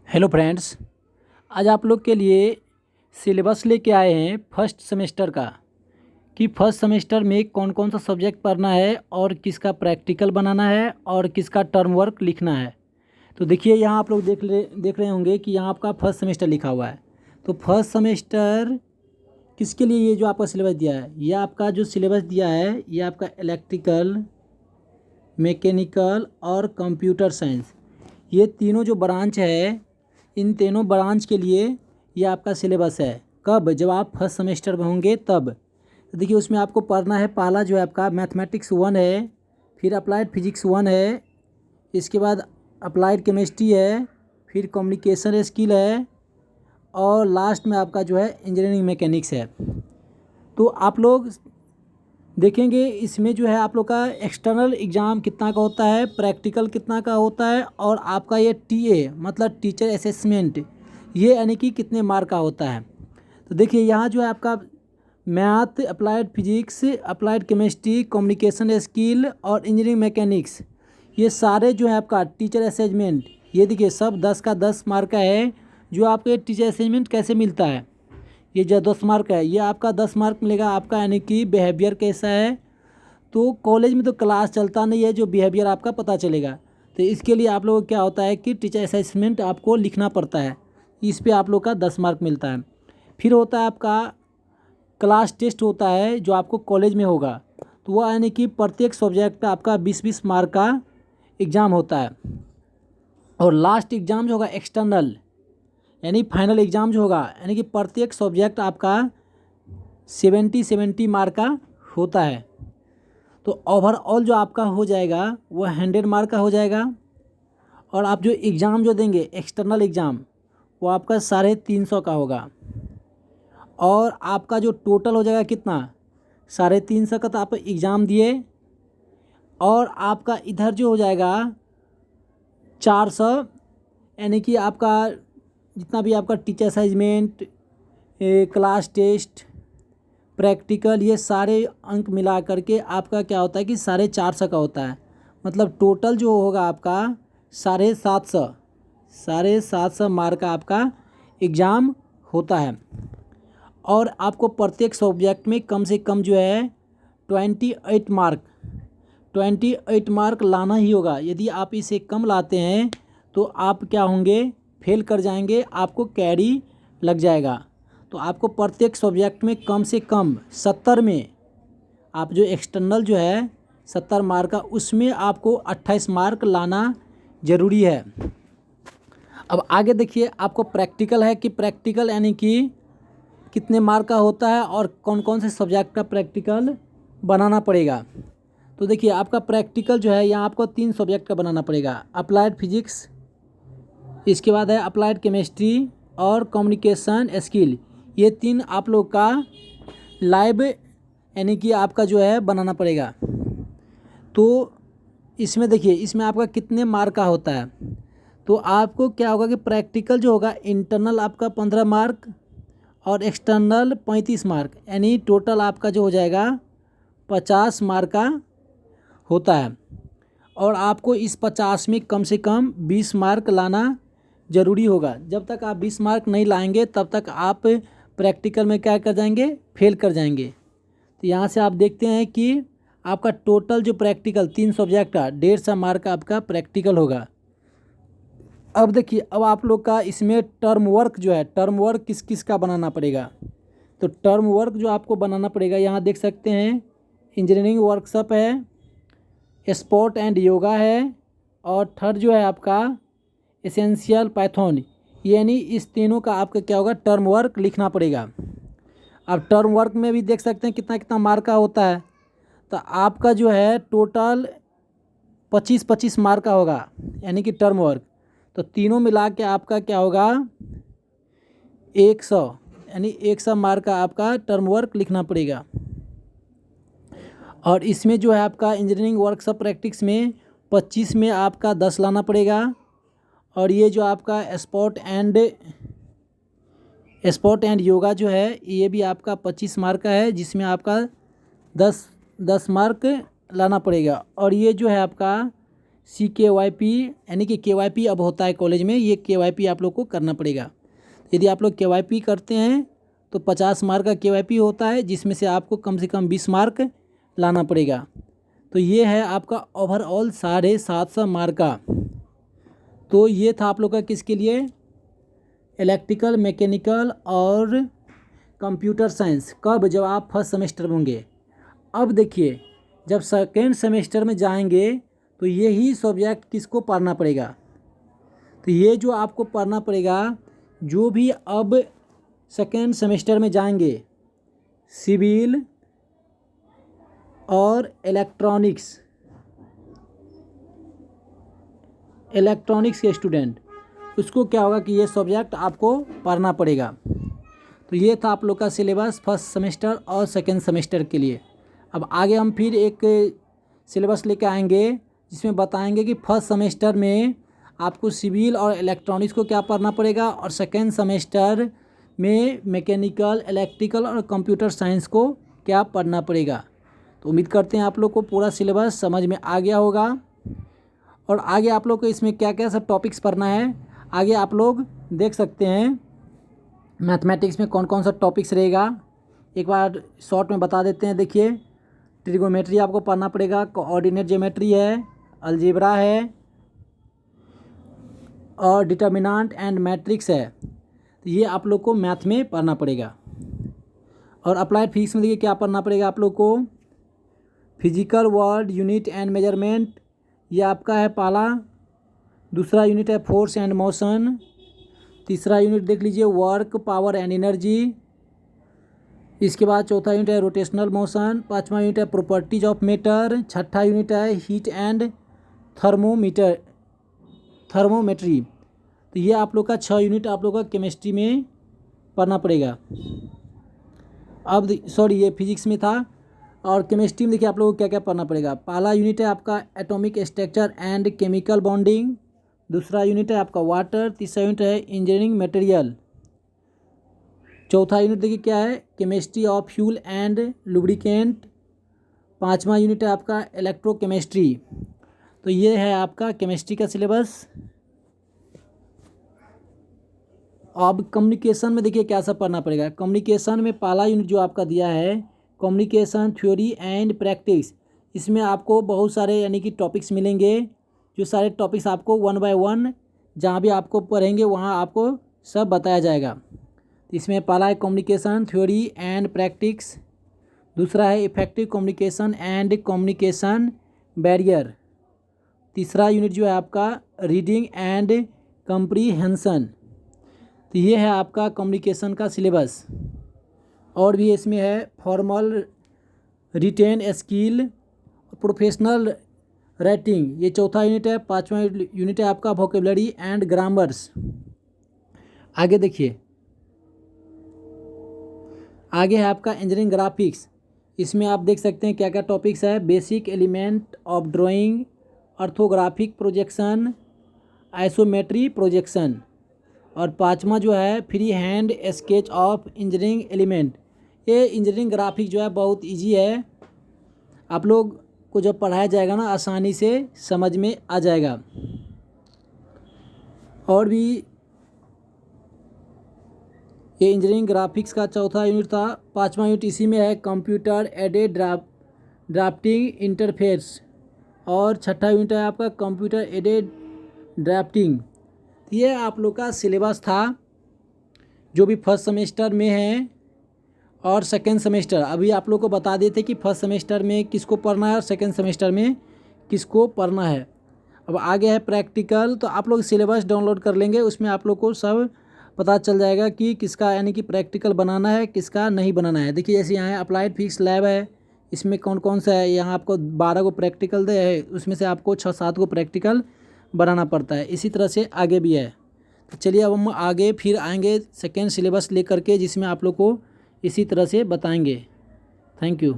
Hello friends. आज आप लोग के लिए सिलेबस लेके आए हैं फर्स्ट सेमेस्टर का कि फर्स्ट सेमेस्टर में कौन कौन सा सब्जेक्ट पढ़ना है और किसका प्रैक्टिकल बनाना है और किसका टर्म वर्क लिखना है। तो देखिए यहाँ आप लोग देख रहे होंगे कि यहाँ आपका फर्स्ट सेमेस्टर लिखा हुआ है। तो फर्स्ट सेमेस्टर किसके लिए ये जो आपका सिलेबस दिया है, ये आपका जो सिलेबस दिया है ये आपका इलेक्ट्रिकल, मैकेनिकल और कंप्यूटर साइंस, ये तीनों जो ब्रांच है इन तीनों ब्रांच के लिए ये आपका सिलेबस है। कब? जब आप फर्स्ट सेमेस्टर में होंगे तब। तो देखिए उसमें आपको पढ़ना है, पहला जो है आपका मैथमेटिक्स 1 है, फिर अप्लाइड फिजिक्स 1 है, इसके बाद अप्लाइड केमिस्ट्री है, फिर कम्युनिकेशन स्किल है और लास्ट में आपका जो है इंजीनियरिंग मैकेनिक्स है। तो आप लोग देखेंगे इसमें जो है आप लोग का एक्सटर्नल एग्ज़ाम कितना का होता है, प्रैक्टिकल कितना का होता है और आपका ये टीए मतलब टीचर असेसमेंट ये यानी कि कितने मार्क का होता है। तो देखिए यहाँ जो है आपका math, applied physics, applied chemistry, communication skill और इंजीनियरिंग मैकेनिक्स, ये सारे जो है आपका टीचर असेसमेंट, ये देखिए सब 10 का 10 मार्क का है। जो आपके टीचर असेसमेंट कैसे मिलता है, ये जो 10 मार्क है ये आपका 10 मार्क मिलेगा आपका, यानी कि बिहेवियर कैसा है। तो कॉलेज में तो क्लास चलता नहीं है, जो बिहेवियर आपका पता चलेगा। तो इसके लिए आप लोगों को क्या होता है कि टीचर असेसमेंट आपको लिखना पड़ता है, इस पे आप लोग का 10 मार्क मिलता है। फिर होता है आपका क्लास टेस्ट होता है जो आपको कॉलेज में होगा, तो वह यानी कि प्रत्येक सब्जेक्ट का आपका 20-20 मार्क का एग्ज़ाम होता है। और लास्ट एग्ज़ाम जो होगा एक्सटर्नल यानी फाइनल एग्ज़ाम जो होगा, यानी कि प्रत्येक सब्जेक्ट आपका 70 मार्क का होता है। तो ओवरऑल जो आपका हो जाएगा वो 100 मार्क का हो जाएगा। और आप जो एग्ज़ाम जो देंगे एक्सटर्नल एग्ज़ाम वो आपका 350 का होगा। और आपका जो टोटल हो जाएगा कितना, 350 का तो आप एग्ज़ाम दिए और आपका इधर जो हो जाएगा 400, यानी कि आपका जितना भी आपका teacher assessment, class test, practical, ये सारे अंक मिला करके आपका क्या होता है कि 450 का होता है। मतलब टोटल जो होगा आपका 750 मार्क का आपका एग्ज़ाम होता है। और आपको प्रत्येक सब्जेक्ट में कम से कम जो है 28 मार्क लाना ही होगा। यदि आप इसे कम लाते हैं तो आप क्या होंगे, फेल कर जाएंगे, आपको कैरी लग जाएगा। तो आपको प्रत्येक सब्जेक्ट में कम से कम 70 में, आप जो एक्सटर्नल जो है 70 मार्क का, उसमें आपको 28 मार्क लाना ज़रूरी है। अब आगे देखिए आपको प्रैक्टिकल है कि प्रैक्टिकल यानी कि कितने मार्क का होता है और कौन कौन से सब्जेक्ट का प्रैक्टिकल बनाना पड़ेगा। तो देखिए आपका प्रैक्टिकल जो है यहाँ आपको 3 सब्जेक्ट का बनाना पड़ेगा, अप्लाइड फिजिक्स, इसके बाद है अप्लाइड केमिस्ट्री और कम्युनिकेशन स्किल। ये 3 आप लोग का लाइव यानी कि आपका जो है बनाना पड़ेगा। तो इसमें देखिए इसमें आपका कितने मार्क का होता है। तो आपको क्या होगा कि प्रैक्टिकल जो होगा इंटरनल आपका 15 मार्क और एक्सटर्नल 35 मार्क, यानी टोटल आपका जो हो जाएगा 50 मार्क का होता है। और आपको इस 50 में कम से कम 20 मार्क लाना ज़रूरी होगा। जब तक आप 20 मार्क नहीं लाएंगे तब तक आप प्रैक्टिकल में क्या कर जाएंगे, फेल कर जाएंगे। तो यहाँ से आप देखते हैं कि आपका टोटल जो प्रैक्टिकल 3 सब्जेक्ट का 150 मार्क का आपका प्रैक्टिकल होगा। अब देखिए अब आप लोग का इसमें टर्म वर्क जो है, टर्म वर्क किस किस का बनाना पड़ेगा। तो टर्म वर्क जो आपको बनाना पड़ेगा, यहाँ देख सकते हैं इंजीनियरिंग वर्कशॉप है, स्पोर्ट एंड योगा है और थर्ड जो है आपका एसेंशियल पाइथन, यानी इस तीनों का आपका क्या होगा, टर्म वर्क लिखना पड़ेगा। अब टर्म वर्क में भी देख सकते हैं कितना कितना मार्क का होता है। तो आपका जो है टोटल 25-25 मार्क का होगा, यानी कि टर्म वर्क। तो तीनों मिला के आपका क्या होगा 100, यानी 100 मार्क का आपका टर्म वर्क लिखना पड़ेगा। और इसमें जो है आपका इंजीनियरिंग वर्कशॉप प्रैक्टिस में 25 में आपका 10 लाना पड़ेगा। और ये जो आपका स्पोर्ट एंड योगा जो है ये भी आपका 25 मार्क का है, जिसमें आपका 10 मार्क लाना पड़ेगा। और ये जो है आपका CKYP, यानी कि KYP अब होता है कॉलेज में, ये KYP आप लोग को करना पड़ेगा। यदि आप लोग KYP करते हैं तो 50 मार्क का KYP होता है, जिसमें से आपको कम से कम 20 मार्क लाना पड़ेगा। तो ये है आपका ओवरऑल 750 मार्क का। तो ये था आप लोग का किसके लिए, इलेक्ट्रिकल, मैकेनिकल और कंप्यूटर साइंस। कब, जब आप फर्स्ट सेमेस्टर में होंगे। अब देखिए, जब सेकेंड सेमेस्टर में जाएंगे तो यही सब्जेक्ट किसको पढ़ना पड़ेगा। तो ये जो आपको पढ़ना पड़ेगा, जो भी अब सेकेंड सेमेस्टर में जाएंगे, सिविल और इलेक्ट्रॉनिक्स के स्टूडेंट, उसको क्या होगा कि ये सब्जेक्ट आपको पढ़ना पड़ेगा। तो ये था आप लोग का सिलेबस फर्स्ट सेमेस्टर और सेकेंड सेमेस्टर के लिए। अब आगे हम फिर एक सिलेबस लेके आएंगे जिसमें बताएंगे कि फर्स्ट सेमेस्टर में आपको सिविल और इलेक्ट्रॉनिक्स को क्या पढ़ना पड़ेगा, और सेकेंड सेमेस्टर में मैकेनिकल, इलेक्ट्रिकल और कंप्यूटर साइंस को क्या पढ़ना पड़ेगा। तो उम्मीद करते हैं आप लोग को पूरा सिलेबस समझ में आ गया होगा। और आगे आप लोग को इसमें क्या क्या सब टॉपिक्स पढ़ना है, आगे आप लोग देख सकते हैं। मैथमेटिक्स में कौन कौन सा टॉपिक्स रहेगा, एक बार शॉर्ट में बता देते हैं। देखिए, ट्रिगोमेट्री आपको पढ़ना पड़ेगा, कोऑर्डिनेट ज्योमेट्री है, अलजेब्रा है और डिटर्मिनेंट एंड मैट्रिक्स है। तो ये आप लोग को मैथ में पढ़ना पड़ेगा। और अप्लाइड फिजिक्स में देखिए क्या पढ़ना पड़ेगा आप लोग को, physical world, unit and measurement, ये आपका है पहला। दूसरा यूनिट है फोर्स एंड मोशन। तीसरा यूनिट देख लीजिए वर्क, पावर एंड एनर्जी। इसके बाद चौथा यूनिट है रोटेशनल मोशन। पांचवा यूनिट है प्रॉपर्टीज ऑफ मैटर। छठा यूनिट है हीट एंड थर्मोमेट्री। तो ये आप लोग का 6 यूनिट आप लोग का केमिस्ट्री में पढ़ना पड़ेगा। अब सॉरी, ये फिजिक्स में था। और केमिस्ट्री में देखिए आप लोगों को क्या क्या पढ़ना पड़ेगा। पहला यूनिट है आपका atomic structure and chemical bonding. दूसरा यूनिट है आपका वाटर। तीसरा यूनिट है इंजीनियरिंग मटेरियल। चौथा यूनिट देखिए क्या है, chemistry of fuel and lubricant. पांचवा यूनिट है आपका इलेक्ट्रोकेमिस्ट्री। तो ये है आपका केमिस्ट्री का सिलेबस। अब कम्युनिकेशन में देखिए क्या सब पढ़ना पड़ेगा। कम्युनिकेशन में पहला यूनिट जो आपका दिया है कम्युनिकेशन थ्योरी एंड प्रैक्टिस। इसमें आपको बहुत सारे यानी कि टॉपिक्स मिलेंगे, जो सारे टॉपिक्स आपको 1 बाय 1 जहाँ भी आपको पढ़ेंगे वहाँ आपको सब बताया जाएगा। तो इसमें पहला है कम्युनिकेशन थ्योरी एंड प्रैक्टिस। दूसरा है effective communication and communication barrier. तीसरा यूनिट जो है आपका रीडिंग एंड कम्प्रीहेंशन। तो ये है आपका कम्युनिकेशन का सिलेबस। और भी इसमें है formal written skill, professional writing, ये चौथा यूनिट है। पांचवा यूनिट है आपका वोकेबलरी एंड ग्रामर्स। आगे देखिए, आगे है आपका इंजीनियरिंग ग्राफिक्स। इसमें आप देख सकते हैं क्या क्या टॉपिक्स है। Basic element of drawing, orthographic projection, isometry projection. और पांचवा जो है free hand sketch of engineering element. ये इंजीनियरिंग ग्राफिक जो है बहुत इजी है, आप लोग को जब पढ़ाया जाएगा ना आसानी से समझ में आ जाएगा। और भी ये इंजीनियरिंग ग्राफिक्स का चौथा यूनिट था। पांचवा यूनिट इसी में है कंप्यूटर एडेड ड्राफ्टिंग इंटरफेस। और छठा यूनिट है आपका कंप्यूटर एडेड ड्राफ्टिंग। ये आप लोग का सिलेबस था जो भी फर्स्ट सेमेस्टर में है और सेकेंड सेमेस्टर। अभी आप लोग को बता देते कि फर्स्ट सेमेस्टर में किसको पढ़ना है और सेकेंड सेमेस्टर में किसको पढ़ना है। अब आगे है प्रैक्टिकल। तो आप लोग सिलेबस डाउनलोड कर लेंगे, उसमें आप लोग को सब पता चल जाएगा कि किसका यानी कि प्रैक्टिकल बनाना है, किसका नहीं बनाना है। देखिए जैसे यहाँ अप्लाइड फिजिक्स लैब है, इसमें कौन कौन सा है। यहाँ आपको 12 को प्रैक्टिकल दे है, उसमें से आपको 6-7 को प्रैक्टिकल बनाना पड़ता है। इसी तरह से आगे भी है। तो चलिए अब हम आगे फिर आएंगे सेकेंड सिलेबस लेकर के, जिसमें आप लोग को इसी तरह से बताएंगे। Thank you.